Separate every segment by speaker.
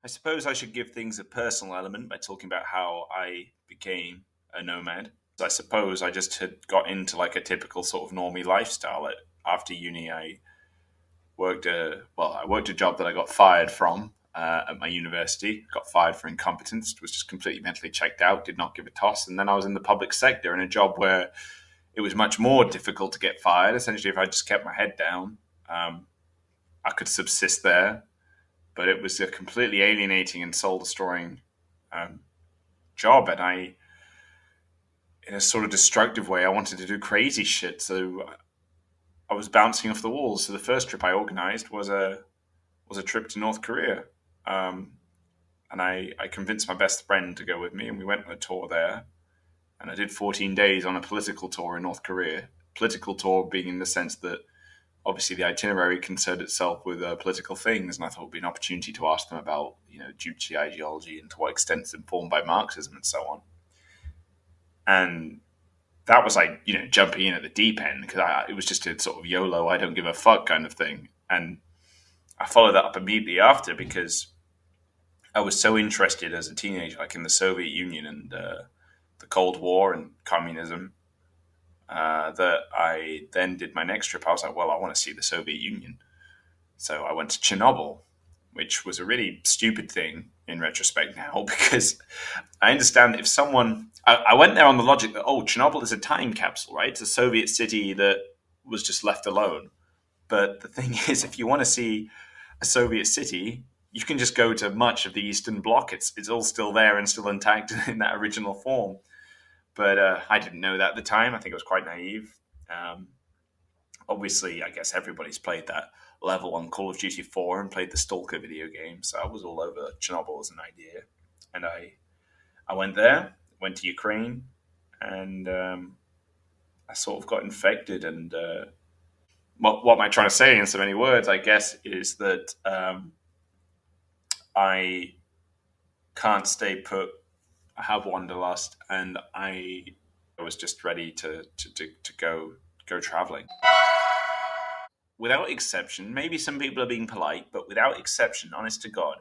Speaker 1: I suppose I should give things a personal element by talking about how I became a nomad. I suppose I just had got into like a typical sort of normie lifestyle. After uni, I worked a job that I got fired from at my university. Got fired for incompetence. Was just completely mentally checked out. Did not give a toss. And then I was in the public sector in a job where it was much more difficult to get fired. Essentially, if I just kept my head down, I could subsist there. But it was a completely alienating and soul destroying um, job, and in a sort of destructive way, I wanted to do crazy shit. So I was bouncing off the walls. So the first trip I organized was a trip to North Korea, um, and I convinced my best friend to go with me, and we went on a tour there. And I did 14 days on a political tour in North Korea. Political tour being in the sense that obviously the itinerary concerned itself with political things, and I thought it would be an opportunity to ask them about Juche ideology and to what extent it's informed by Marxism and so on. And that was like jumping in at the deep end because it was just a sort of YOLO, I don't give a fuck kind of thing. And I followed that up immediately after because I was so interested as a teenager, like in the Soviet Union and the Cold War and communism, that I then did my next trip. I was like, well, I want to see the Soviet Union. So I went to Chernobyl, which was a really stupid thing in retrospect now because I understand that if someone, I went there on the logic that, oh, Chernobyl is a time capsule, right? It's a Soviet city that was just left alone. But the thing is, if you want to see a Soviet city, you can just go to much of the Eastern Bloc. It's all still there and still intact in that original form. But I didn't know that at the time. I think I was quite naive. Um, Obviously, I guess everybody's played that level on Call of Duty 4 and played the Stalker video game. So I was all over Chernobyl as an idea. And I went there, went to Ukraine, and I sort of got infected. And what am I trying to say in so many words, I guess, is that I can't stay put. I have wanderlust, and I was just ready to go traveling. Without exception, maybe some people are being polite, but without exception, honest to God,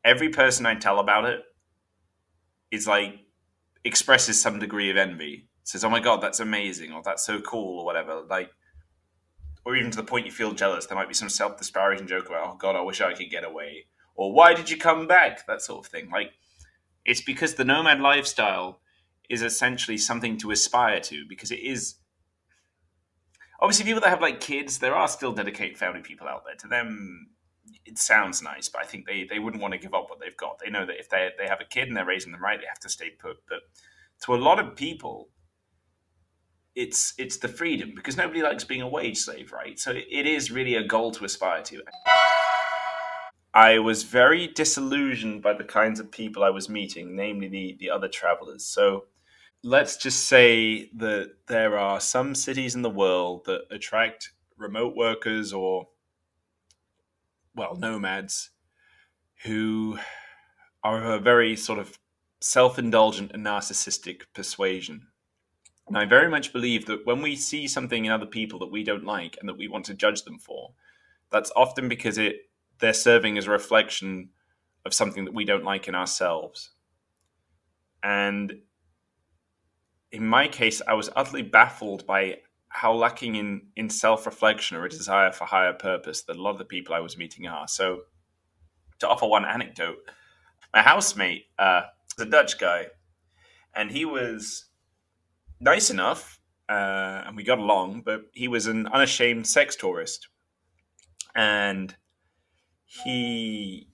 Speaker 1: every person I tell about it is like expresses some degree of envy. Says, "Oh my God, that's amazing," or "That's so cool," or whatever. Like, or even to the point you feel jealous. There might be some self-disparaging joke about, "Oh God, I wish I could get away," or "Why did you come back?" That sort of thing. Like, it's because the nomad lifestyle is essentially something to aspire to because it is obviously people that have like kids, there are still dedicated family people out there. To them, it sounds nice, but I think they wouldn't want to give up what they've got. They know that if they have a kid and they're raising them right, they have to stay put. But to a lot of people, it's the freedom because nobody likes being a wage slave, right? So it is really a goal to aspire to. I was very disillusioned by the kinds of people I was meeting, namely the other travelers. So let's just say that there are some cities in the world that attract remote workers or, well, nomads who are of a very sort of self indulgent and narcissistic persuasion. And I very much believe that when we see something in other people that we don't like and that we want to judge them for, that's often because they're serving as a reflection of something that we don't like in ourselves. And in my case, I was utterly baffled by how lacking in self reflection or a desire for higher purpose that a lot of the people I was meeting are. So, to offer one anecdote, my housemate is a Dutch guy, and he was nice enough, and we got along, but he was an unashamed sex tourist. And he,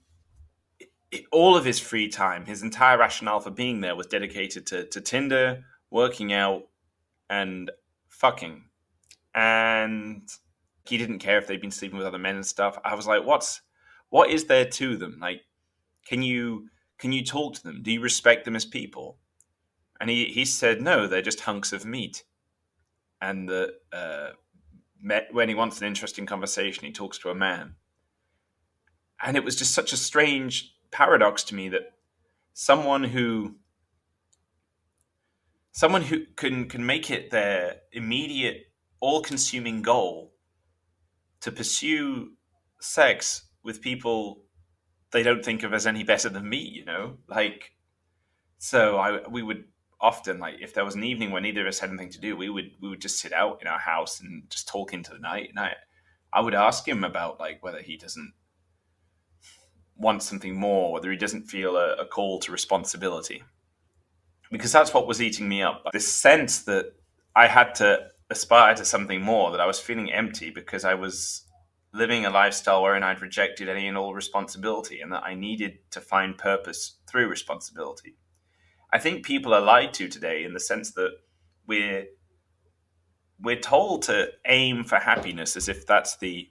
Speaker 1: all of his free time, his entire rationale for being there was dedicated to Tinder, working out, and fucking. And he didn't care if they'd been sleeping with other men and stuff. I was like, what is there to them? Like, can you talk to them? Do you respect them as people? And he said, no, they're just hunks of meat. And when he wants an interesting conversation, he talks to a man. And it was just such a strange paradox to me that someone who can make it their immediate, all-consuming goal to pursue sex with people they don't think of as any better than me. Like, so we would often, like, if there was an evening where neither of us had anything to do, we would just sit out in our house and just talk into the night. And I would ask him about, like, whether he doesn't want something more, whether he doesn't feel a call to responsibility, because that's what was eating me up. This sense that I had to aspire to something more, that I was feeling empty because I was living a lifestyle wherein I'd rejected any and all responsibility, and that I needed to find purpose through responsibility. I think people are lied to today in the sense that we're we're told to aim for happiness as if that's the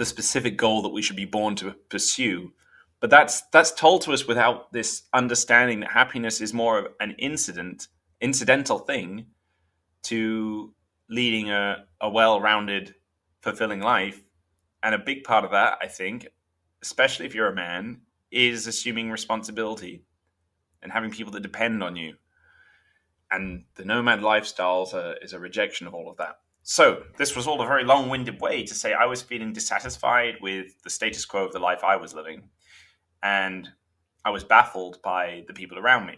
Speaker 1: specific goal that we should be born to pursue. But that's told to us without this understanding that happiness is more of an incidental thing to leading a well-rounded, fulfilling life. And a big part of that, I think, especially if you're a man, is assuming responsibility and having people that depend on you. And the nomad lifestyle is a rejection of all of that. So, this was all a very long winded way to say I was feeling dissatisfied with the status quo of the life I was living. And I was baffled by the people around me.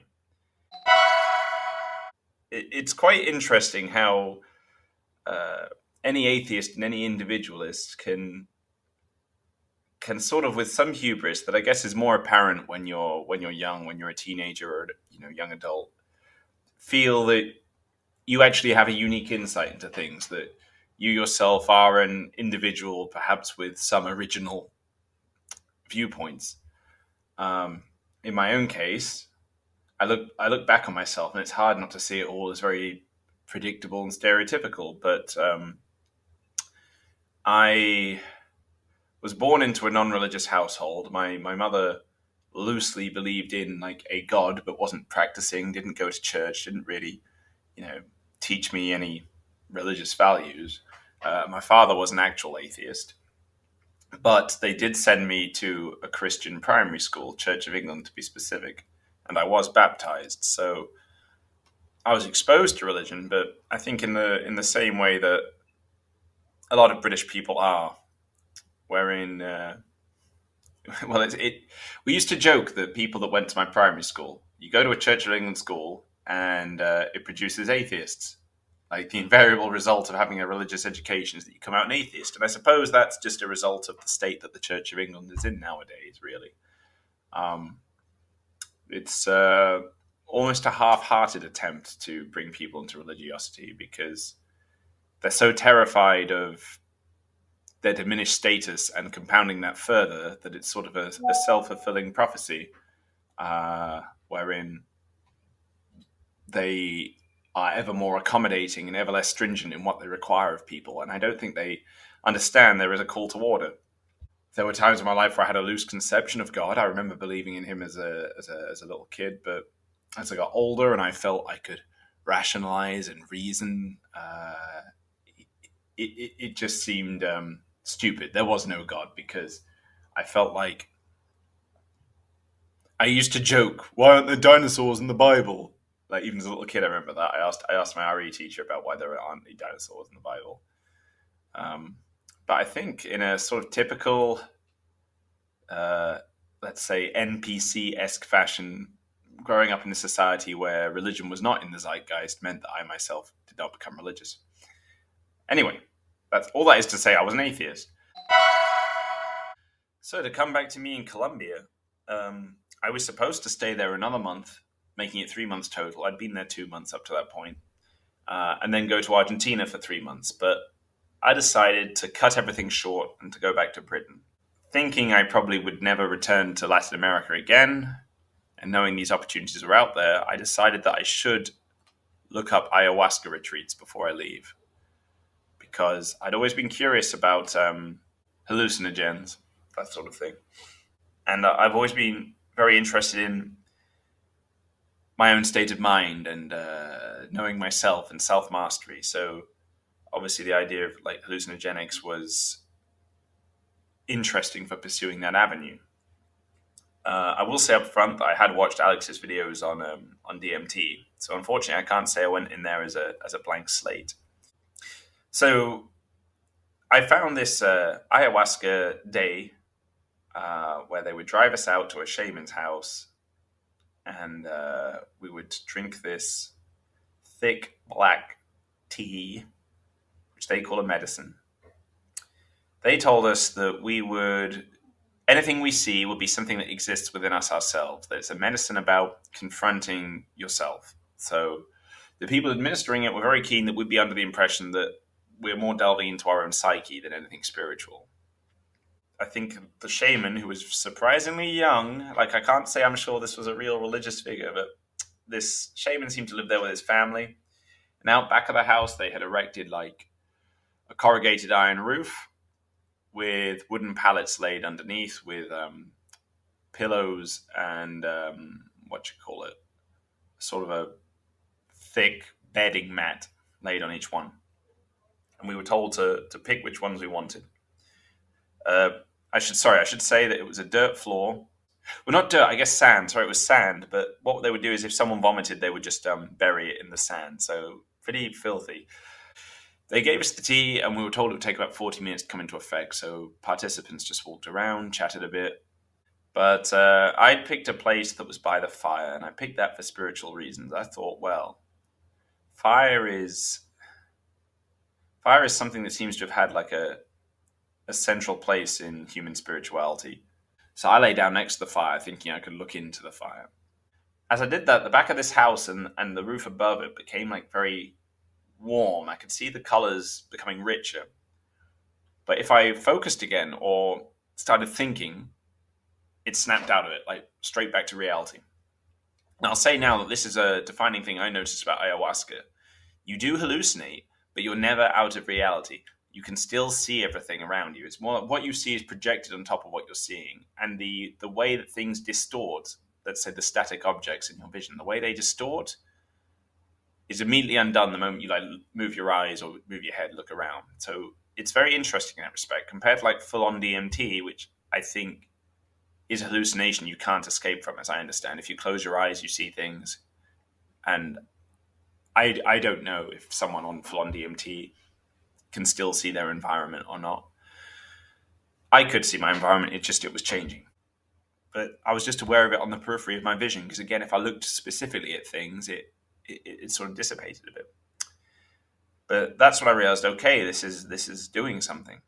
Speaker 1: It's quite interesting how any atheist and any individualist can sort of, with some hubris that I guess is more apparent when you're young, when you're a teenager or young adult, feel that you actually have a unique insight into things, that you yourself are an individual, perhaps with some original viewpoints. In my own case, I look back on myself, and it's hard not to see it all as very predictable and stereotypical. But I was born into a non-religious household. My mother loosely believed in, like, a god, but wasn't practicing. Didn't go to church. Didn't really, teach me any religious values. My father was an actual atheist, but they did send me to a Christian primary school, Church of England to be specific, and I was baptized. So I was exposed to religion, but I think in the same way that a lot of British people are, wherein well, we used to joke that people that went to my primary school, you go to a Church of England school, and it produces atheists. Like, the invariable result of having a religious education is that you come out an atheist. And I suppose that's just a result of the state that the Church of England is in nowadays, really. It's almost a half-hearted attempt to bring people into religiosity, because they're so terrified of their diminished status and compounding that further that it's sort of a self-fulfilling prophecy, wherein they are ever more accommodating and ever less stringent in what they require of people. And I don't think they understand there is a call to order. There were times in my life where I had a loose conception of God. I remember believing in him as a little kid, but as I got older and I felt I could rationalize and reason, it just seemed stupid. There was no God, because I felt like, I used to joke, why aren't there dinosaurs in the Bible? Like, even as a little kid, I remember that. I asked my RE teacher about why there aren't any dinosaurs in the Bible. But I think in a sort of typical, let's say, NPC-esque fashion, growing up in a society where religion was not in the zeitgeist meant that I myself did not become religious. Anyway, that's all that is to say I was an atheist. So to come back to me in Colombia, I was supposed to stay there another month, making it 3 months total. I'd been there 2 months up to that point, and then go to Argentina for 3 months. But I decided to cut everything short and to go back to Britain, thinking I probably would never return to Latin America again. And knowing these opportunities were out there, I decided that I should look up ayahuasca retreats before I leave, because I'd always been curious about hallucinogens, that sort of thing. And I've always been very interested in my own state of mind and knowing myself and self-mastery. So obviously the idea of, like, hallucinogenics was interesting for pursuing that avenue. I will say up front that I had watched Alex's videos on DMT, so unfortunately I can't say I went in there as a blank slate. So I found this ayahuasca day where they would drive us out to a shaman's house, and we would drink this thick black tea, which they call a medicine. They told us that anything we see would be something that exists within us ourselves. That it's a medicine about confronting yourself. So the people administering it were very keen that we'd be under the impression that we're more delving into our own psyche than anything spiritual. I think the shaman, who was surprisingly young, like I can't say I'm sure this was a real religious figure, but this shaman seemed to live there with his family. And out back of the house, they had erected like a corrugated iron roof with wooden pallets laid underneath with pillows and sort of a thick bedding mat laid on each one. And we were told to pick which ones we wanted. I should say that it was a dirt floor. Well, not dirt, I guess sand. Sorry, it was sand. But what they would do is if someone vomited, they would just bury it in the sand. So pretty filthy. They gave us the tea, and we were told it would take about 40 minutes to come into effect. So participants just walked around, chatted a bit. But I picked a place that was by the fire, and I picked that for spiritual reasons. I thought, well, fire is something that seems to have had like a central place in human spirituality. So I lay down next to the fire, thinking I could look into the fire. As I did that, the back of this house and the roof above it became like very warm. I could see the colors becoming richer. But if I focused again or started thinking, it snapped out of it, like straight back to reality. Now, I'll say now that this is a defining thing I noticed about ayahuasca. You do hallucinate, but you're never out of reality. You can still see everything around you. It's more what you see is projected on top of what you're seeing. And the way that things distort, let's say the static objects in your vision, the way they distort is immediately undone the moment you like move your eyes or move your head, look around. So it's very interesting in that respect, compared to like full-on DMT, which I think is a hallucination you can't escape from, as I understand. If you close your eyes, you see things. And I don't know if someone on full-on DMT can still see their environment or not. I could see my environment, it was changing. But I was just aware of it on the periphery of my vision, because again, if I looked specifically at things, it sort of dissipated a bit. But that's when I realized, okay, this is doing something.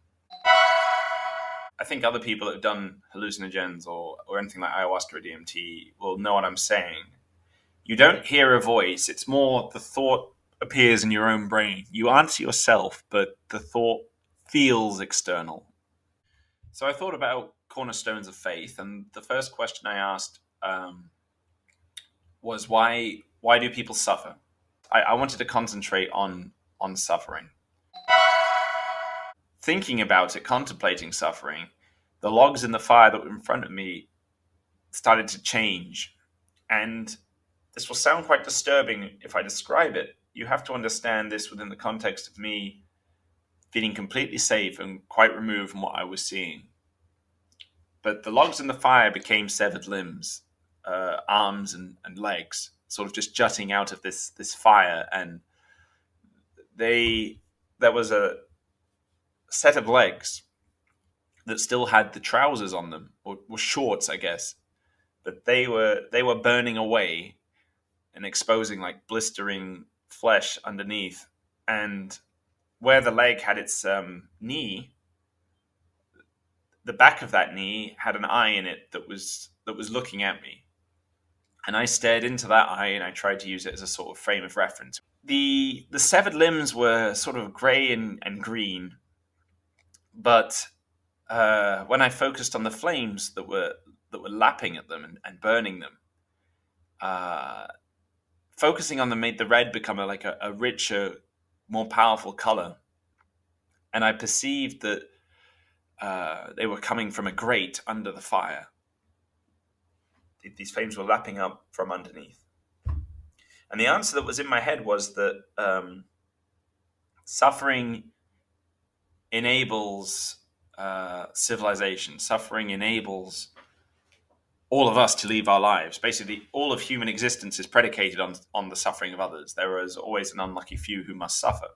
Speaker 1: I think other people that have done hallucinogens or anything like ayahuasca or DMT will know what I'm saying. You don't hear a voice. It's more the thought appears in your own brain. You answer yourself, but the thought feels external. So I thought about cornerstones of faith, and the first question I asked was why do people suffer? I wanted to concentrate on suffering. Thinking about it, contemplating suffering, the logs in the fire that were in front of me started to change. And this will sound quite disturbing if I describe it. You have to understand this within the context of me feeling completely safe and quite removed from what I was seeing. But the logs in the fire became severed limbs, arms and legs, sort of just jutting out of this fire. And there was a set of legs that still had the trousers on them, or shorts, I guess, but they were burning away and exposing like blistering flesh underneath. And where the leg had its knee, the back of that knee had an eye in it that was looking at me. And I stared into that eye, and I tried to use it as a sort of frame of reference. The severed limbs were sort of grey and green, but when I focused on the flames that were lapping at them and burning them, focusing on them made the red become a richer, more powerful color. And I perceived that they were coming from a grate under the fire. These flames were lapping up from underneath. And the answer that was in my head was that suffering enables civilization. Suffering enables all of us to leave our lives. Basically, all of human existence is predicated on the suffering of others. There is always an unlucky few who must suffer.